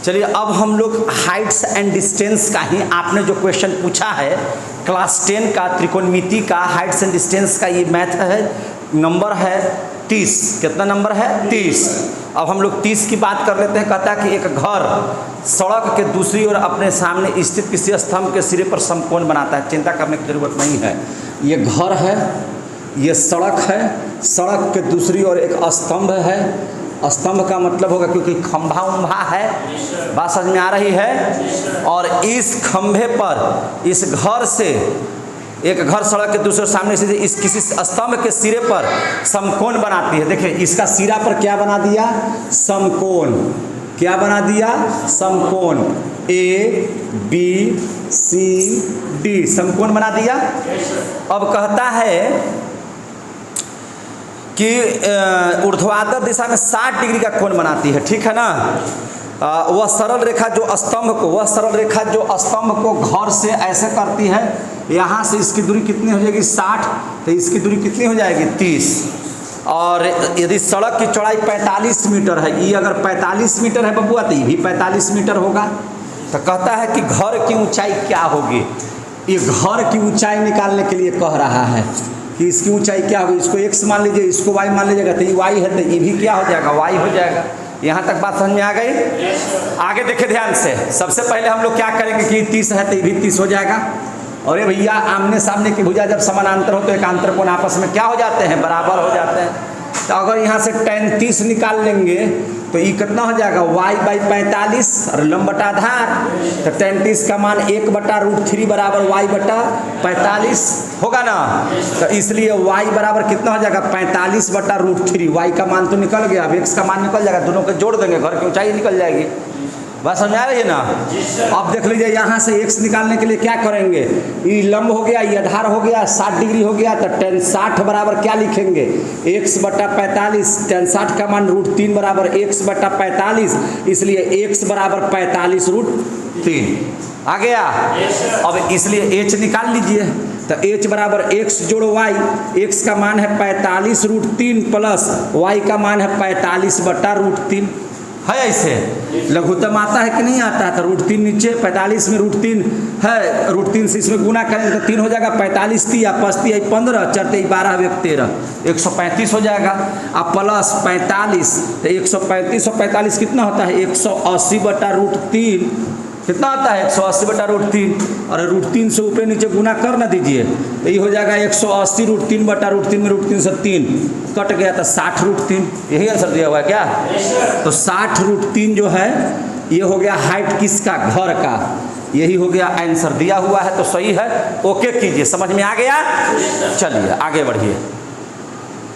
चलिए अब हम लोग हाइट्स एंड डिस्टेंस का ही, आपने जो क्वेश्चन पूछा है क्लास 10 का त्रिकोणमिति का हाइट्स एंड डिस्टेंस का, ये मैथ है, नंबर है 30। कितना नंबर है? 30। अब हम लोग 30 की बात कर लेते हैं। कहता है कि एक घर सड़क के दूसरी ओर अपने सामने स्थित किसी स्तंभ के सिरे पर समकोण बनाता है। चिंता करने की जरूरत नहीं है। ये घर है, ये सड़क है, सड़क के दूसरी ओर एक स्तंभ है। स्तंभ का मतलब होगा क्योंकि खंभा उम्भा है, बात समझ में आ रही है। और इस खंभे पर, इस घर से, एक घर सड़क के दूसरे सामने से इस किसी स्तंभ के सिरे पर समकोण बनाती है। देखिए इसका सिरा पर क्या बना दिया? समकोण। क्या बना दिया? समकोण। ए बी सी डी समकोण बना दिया। अब कहता है कि ऊर्ध्वाधर दिशा में 60 डिग्री का कोण बनाती है, ठीक है ना। वह सरल रेखा जो स्तंभ को घर से ऐसे करती है, यहाँ से इसकी दूरी कितनी हो जाएगी? 60। तो इसकी दूरी कितनी हो जाएगी? 30। और यदि सड़क की चौड़ाई 45 मीटर है, ये अगर 45 मीटर है बबुआ, तो ये भी 45 मीटर होगा। तो कहता है कि घर की ऊंचाई क्या होगी। ये घर की ऊंचाई निकालने के लिए कह रहा है कि इसकी ऊंचाई क्या होगी। इसको x मान लीजिए, इसको y मान लीजिएगा, तो ये y है, तो ये भी क्या हो जाएगा? y हो जाएगा। यहाँ तक बात समझ में आ गई? आगे देखिए ध्यान से। सबसे पहले हम लोग क्या करेंगे कि 30 है तो ये भी 30 हो जाएगा। और ये भैया आमने सामने की भुजा जब समानांतर हो तो एकांतर कोण आपस में क्या हो जाते हैं? बराबर हो जाते हैं। तो अगर यहाँ से tan 30 निकाल लेंगे तो ये कितना हो जाएगा? y/45 और लंब बटा आधार। तो tan 30 का मान 1/√3 बराबर y/45 होगा ना। तो इसलिए y बराबर कितना हो जाएगा? 45/√3। y का मान तो निकल गया, अब x का मान निकल जाएगा। दोनों को जोड़ देंगे, घर की ऊंचाई निकल जाएगी। बात समझ आ रही है ना। अब देख लीजिए यहाँ से x निकालने के लिए क्या करेंगे? ये लंब हो गया, ये आधार हो गया, 60 डिग्री हो गया। तो tan 60 बराबर क्या लिखेंगे? x/45। tan 60 का मान √3 बराबर x/45, इसलिए x बराबर 45√3 आ गया। अब इसलिए h निकाल लीजिए। तो h बराबर x जोड़ y, x का मान है 45√3 प्लस y का मान है 45/√3 है। ऐसे लघुत्तम आता है कि नहीं आता है? तो √3 नीचे, 45 में √3 है, √3 से इसमें गुना करेंगे तो 3 हो जाएगा। 45 3 5 15 4 12 13 135 हो जाएगा। अब प्लस 45, तो 135 और 45 कितना होता है? 180/√3 कितना आता है? 180/√3। और √3 से ऊपर नीचे गुना कर ना दीजिए, तो ये हो जाएगा 180 √3/√3 में √3 से 3 कट गया, तो 60√3। यही आंसर दिया हुआ है क्या? तो 60√3 जो है ये हो गया हाइट किसका? घर का। यही हो गया आंसर दिया हुआ है, तो सही है। ओके कीजिए, समझ में आ गया। चलिए आगे बढ़िए।